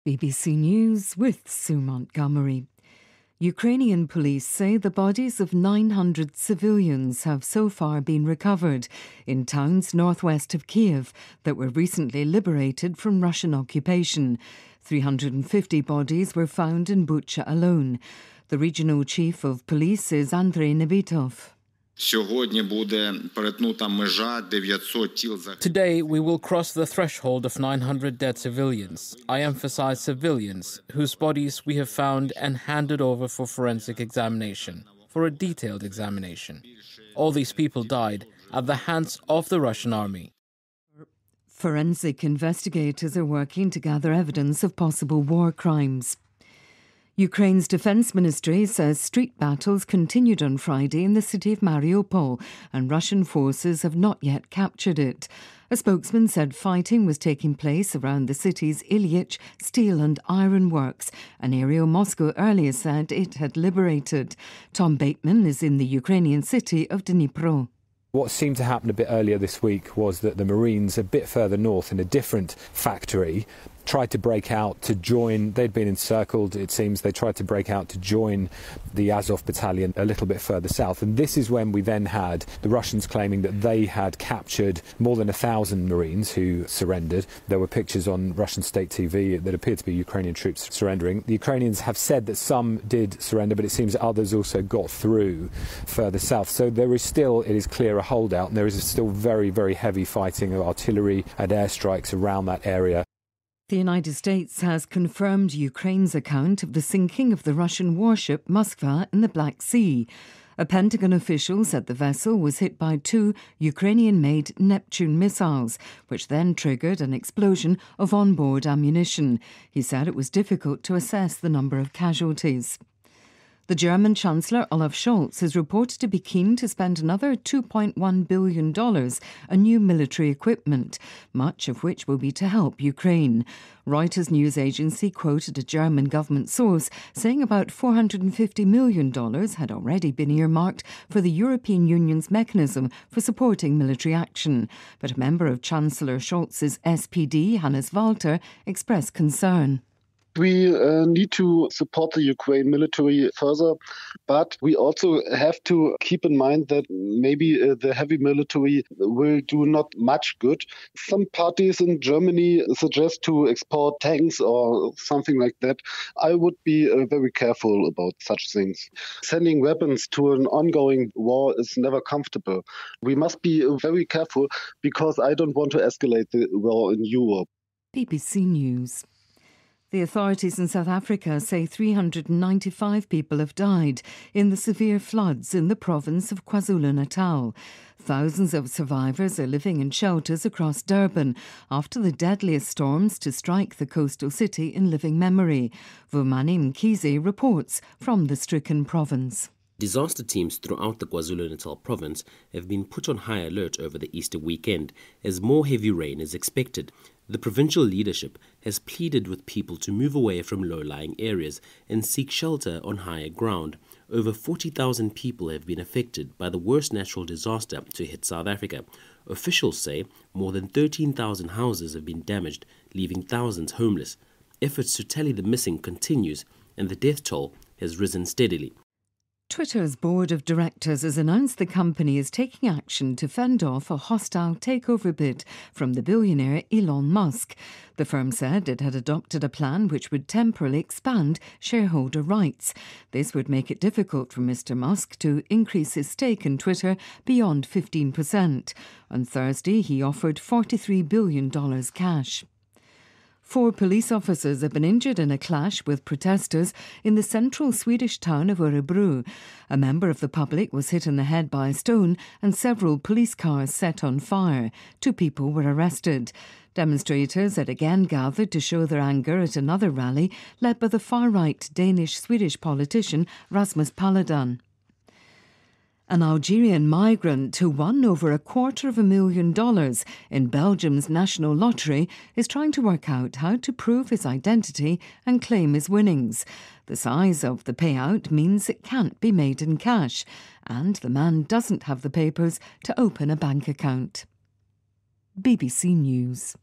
BBC News with Sue Montgomery. Ukrainian police say the bodies of 900 civilians have so far been recovered in towns northwest of Kiev that were recently liberated from Russian occupation. 350 bodies were found in Bucha alone. The regional chief of police is Andrei Nebitov. Today we will cross the threshold of 900 dead civilians. I emphasize civilians, whose bodies we have found and handed over for forensic examination, for a detailed examination. All these people died at the hands of the Russian army. Forensic investigators are working to gather evidence of possible war crimes. Ukraine's defence ministry says street battles continued on Friday in the city of Mariupol and Russian forces have not yet captured it. A spokesman said fighting was taking place around the city's Ilyich steel and iron works, an area Moscow earlier said it had liberated. Tom Bateman is in the Ukrainian city of Dnipro. What seemed to happen a bit earlier this week was that the Marines a bit further north in a different factory tried to break out to join. They'd been encircled, it seems. They tried to break out to join the Azov battalion a little bit further south. And this is when we then had the Russians claiming that they had captured more than 1,000 Marines who surrendered. There were pictures on Russian state TV that appeared to be Ukrainian troops surrendering. The Ukrainians have said that some did surrender, but it seems others also got through further south. So there is still, it is clear, a holdout, and there is still very, very heavy fighting of artillery and airstrikes around that area. The United States has confirmed Ukraine's account of the sinking of the Russian warship Moskva in the Black Sea. A Pentagon official said the vessel was hit by 2 Ukrainian-made Neptune missiles, which then triggered an explosion of onboard ammunition. He said it was difficult to assess the number of casualties. The German Chancellor Olaf Scholz is reported to be keen to spend another $2.1 billion on new military equipment, much of which will be to help Ukraine. Reuters news agency quoted a German government source saying about $450 million had already been earmarked for the European Union's mechanism for supporting military action. But a member of Chancellor Scholz's SPD, Hannes Walter, expressed concern. We need to support the Ukraine military further, but we also have to keep in mind that maybe the heavy military will do not much good. Some parties in Germany suggest to export tanks or something like that. I would be very careful about such things. Sending weapons to an ongoing war is never comfortable. We must be very careful because I don't want to escalate the war in Europe. BBC News. The authorities in South Africa say 395 people have died in the severe floods in the province of KwaZulu-Natal. Thousands of survivors are living in shelters across Durban after the deadliest storms to strike the coastal city in living memory. Vumani Mkhize reports from the stricken province. Disaster teams throughout the KwaZulu-Natal province have been put on high alert over the Easter weekend as more heavy rain is expected. The provincial leadership has pleaded with people to move away from low-lying areas and seek shelter on higher ground. Over 40,000 people have been affected by the worst natural disaster to hit South Africa. Officials say more than 13,000 houses have been damaged, leaving thousands homeless. Efforts to tally the missing continues, and the death toll has risen steadily. Twitter's board of directors has announced the company is taking action to fend off a hostile takeover bid from the billionaire Elon Musk. The firm said it had adopted a plan which would temporarily expand shareholder rights. This would make it difficult for Mr. Musk to increase his stake in Twitter beyond 15%. On Thursday, he offered $43 billion cash. 4 police officers have been injured in a clash with protesters in the central Swedish town of Örebro. A member of the public was hit in the head by a stone and several police cars set on fire. 2 people were arrested. Demonstrators had again gathered to show their anger at another rally led by the far-right Danish-Swedish politician Rasmus Paludan. An Algerian migrant who won over $250,000 in Belgium's national lottery is trying to work out how to prove his identity and claim his winnings. The size of the payout means it can't be made in cash, and the man doesn't have the papers to open a bank account. BBC News.